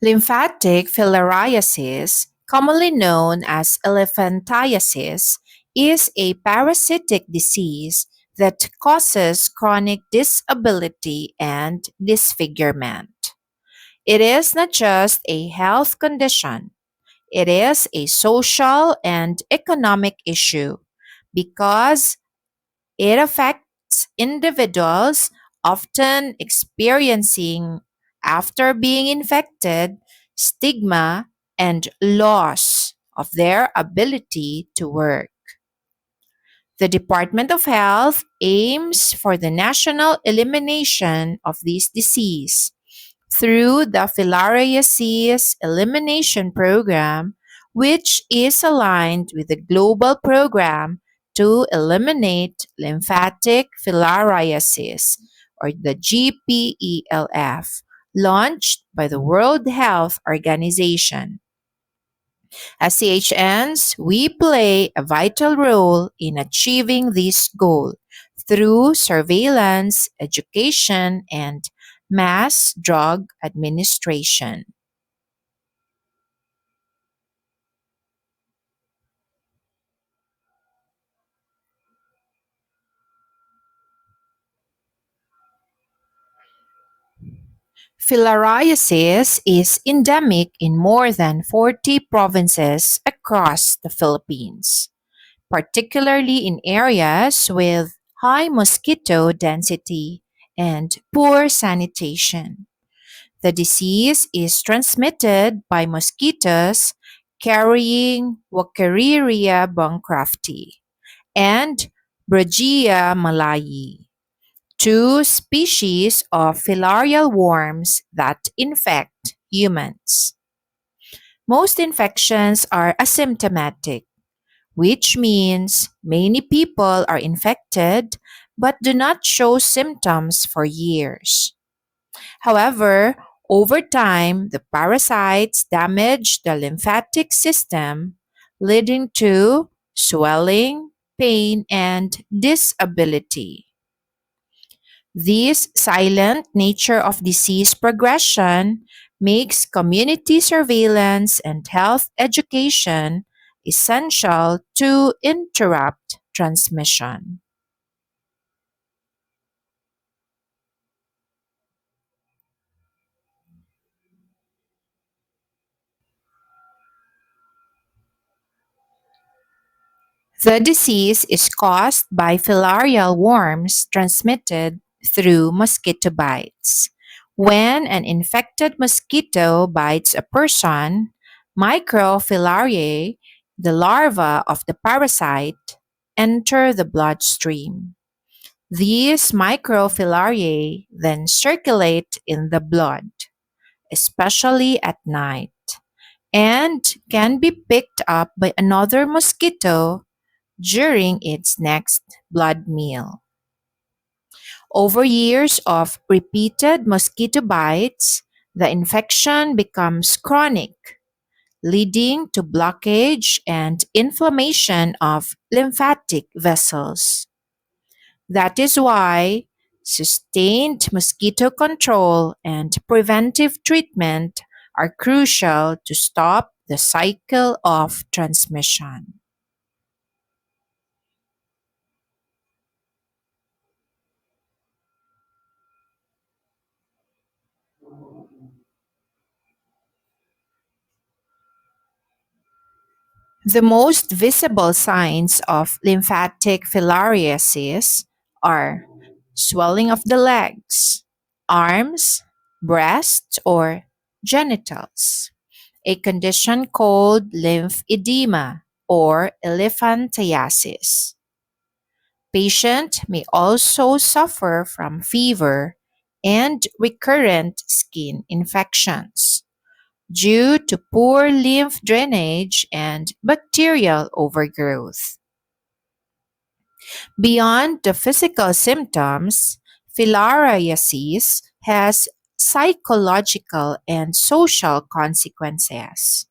Lymphatic filariasis, commonly known as elephantiasis, is a parasitic disease that causes chronic disability and disfigurement. It is not just a health condition, it is a social and economic issue because it affects individuals often experiencing, after being infected, stigma and loss of their ability to work. The Department of Health aims for the national elimination of this disease through the Filariasis Elimination Program, which is aligned with the global program to eliminate lymphatic filariasis, or the GPELF, launched by the World Health Organization. As CHNs, we play a vital role in achieving this goal through surveillance, education, and mass drug administration. Filariasis is endemic in more than 40 provinces across the Philippines, particularly in areas with high mosquito density and poor sanitation. The disease is transmitted by mosquitoes carrying Wuchereria bancrofti and Brugia malayi, two species of filarial worms that infect humans. Most infections are asymptomatic, which means many people are infected but do not show symptoms for years. However, over time, the parasites damage the lymphatic system, leading to swelling, pain, and disability. This silent nature of disease progression makes community surveillance and health education essential to interrupt transmission. The disease is caused by filarial worms transmitted through mosquito bites. When an infected mosquito bites a person, microfilariae, the larvae of the parasite, enter the bloodstream. These microfilariae then circulate in the blood, especially at night, and can be picked up by another mosquito during its next blood meal. Over years of repeated mosquito bites, the infection becomes chronic, leading to blockage and inflammation of lymphatic vessels. That is why sustained mosquito control and preventive treatment are crucial to stop the cycle of transmission. The most visible signs of lymphatic filariasis are swelling of the legs, arms, breasts, or genitals, a condition called lymphedema or elephantiasis. Patient may also suffer from fever and recurrent skin infections due to poor lymph drainage and bacterial overgrowth. Beyond the physical symptoms, filariasis has psychological and social consequences.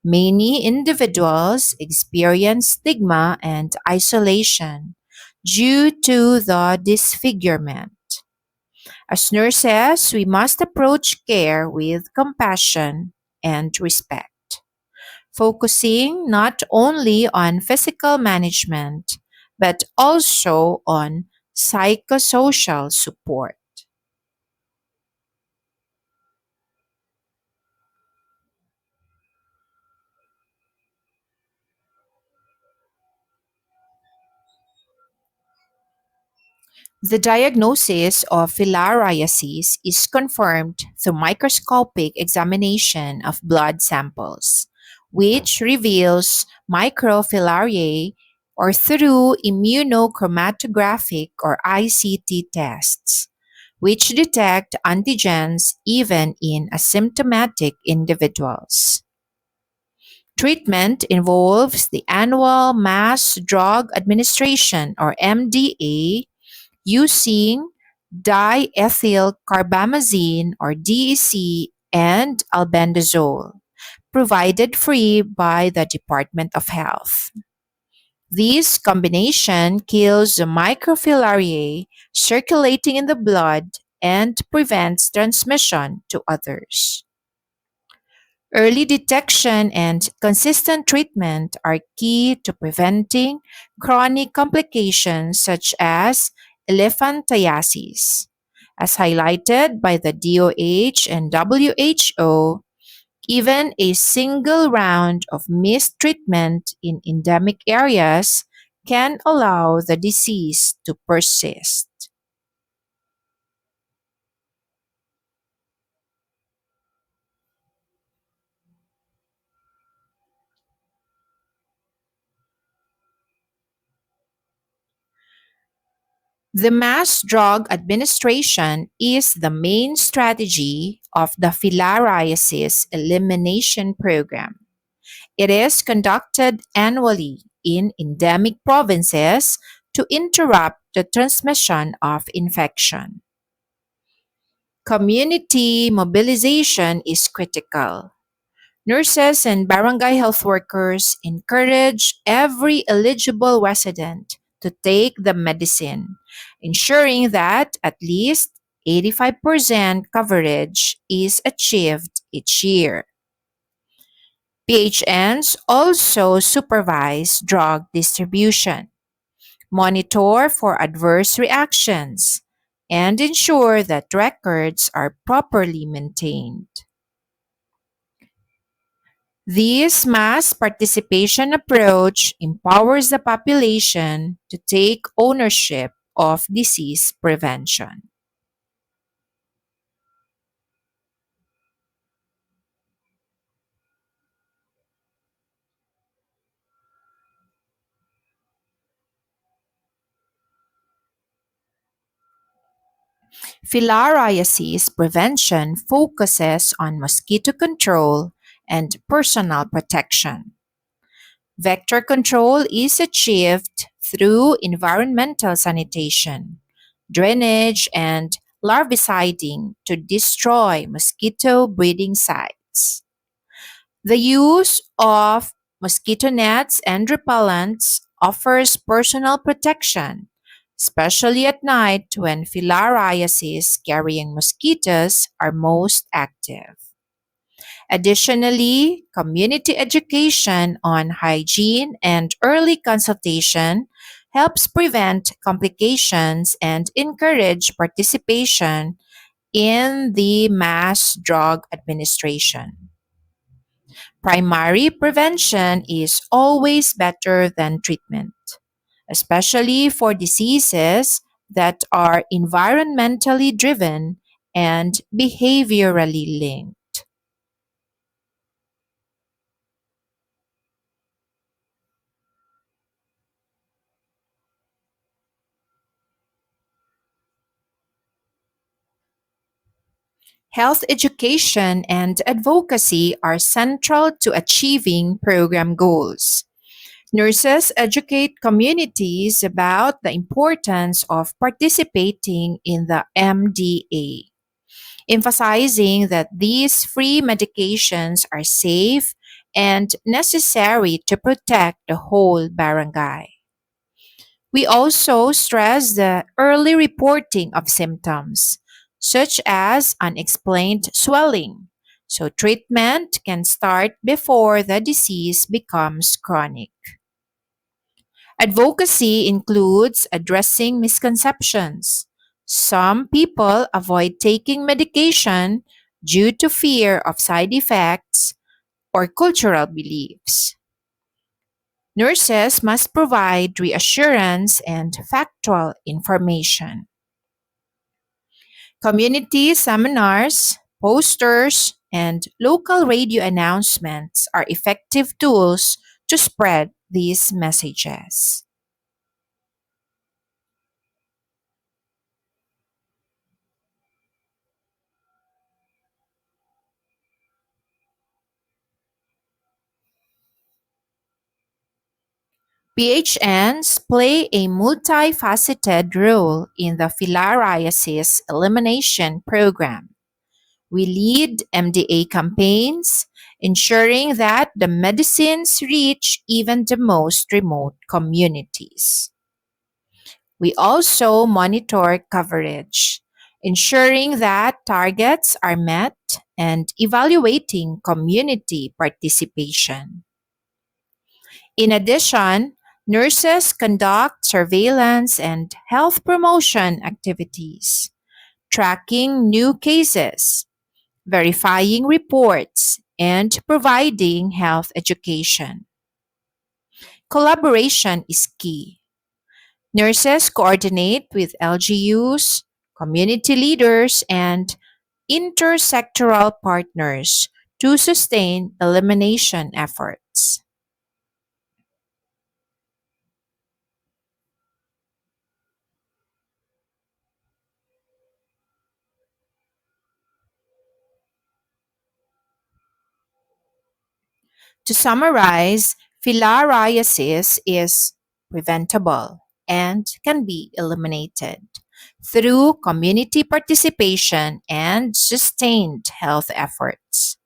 Many individuals experience stigma and isolation due to the disfigurement. As nurses, we must approach care with compassion and respect, focusing not only on physical management, but also on psychosocial support. The diagnosis of filariasis is confirmed through microscopic examination of blood samples, which reveals microfilariae, or through immunochromatographic or ICT tests, which detect antigens even in asymptomatic individuals. Treatment involves the annual mass drug administration, or MDA, using diethyl carbamazine, or DEC, and albendazole, provided free by the Department of Health. This combination kills the microfilariae circulating in the blood and prevents transmission to others. Early detection and consistent treatment are key to preventing chronic complications such as elephantiasis. As highlighted by the DOH and WHO, even a single round of mistreatment in endemic areas can allow the disease to persist. The mass drug administration is the main strategy of the filariasis elimination program. It is conducted annually in endemic provinces to interrupt the transmission of infection. Community mobilization is critical. Nurses and barangay health workers encourage every eligible resident to take the medicine, ensuring that at least 85% coverage is achieved each year. PHNs also supervise drug distribution, monitor for adverse reactions, and ensure that records are properly maintained. This mass participation approach empowers the population to take ownership of disease prevention. Filariasis prevention focuses on mosquito control and personal protection. Vector control is achieved through environmental sanitation, drainage, and larviciding to destroy mosquito breeding sites. The use of mosquito nets and repellents offers personal protection, especially at night when filariasis carrying mosquitoes are most active. Additionally, community education on hygiene and early consultation helps prevent complications and encourage participation in the mass drug administration. Primary prevention is always better than treatment, especially for diseases that are environmentally driven and behaviorally linked. Health education and advocacy are central to achieving program goals. Nurses educate communities about the importance of participating in the MDA, emphasizing that these free medications are safe and necessary to protect the whole barangay. We also stress the early reporting of symptoms, such as unexplained swelling. So, treatment can start before the disease becomes chronic. Advocacy includes addressing misconceptions. Some people avoid taking medication due to fear of side effects or cultural beliefs. Nurses must provide reassurance and factual information. Community seminars, posters, and local radio announcements are effective tools to spread these messages. PHNs play a multifaceted role in the filariasis elimination program. We lead MDA campaigns, ensuring that the medicines reach even the most remote communities. We also monitor coverage, ensuring that targets are met and evaluating community participation. In addition, nurses conduct surveillance and health promotion activities, tracking new cases, verifying reports, and providing health education. Collaboration is key. Nurses coordinate with LGUs, community leaders, and intersectoral partners to sustain elimination efforts. To summarize, filariasis is preventable and can be eliminated through community participation and sustained health efforts.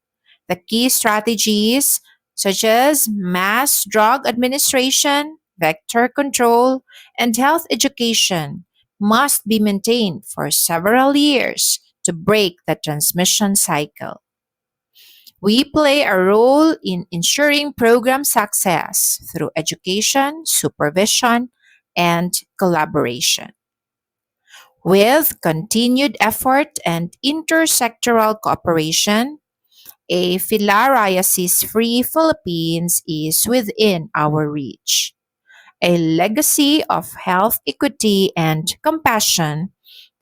The key strategies, such as mass drug administration, vector control, and health education, must be maintained for several years to break the transmission cycle. We play a role in ensuring program success through education, supervision, and collaboration. With continued effort and intersectoral cooperation, a filariasis free Philippines is within our reach. A legacy of health equity and compassion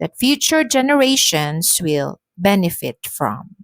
that future generations will benefit from.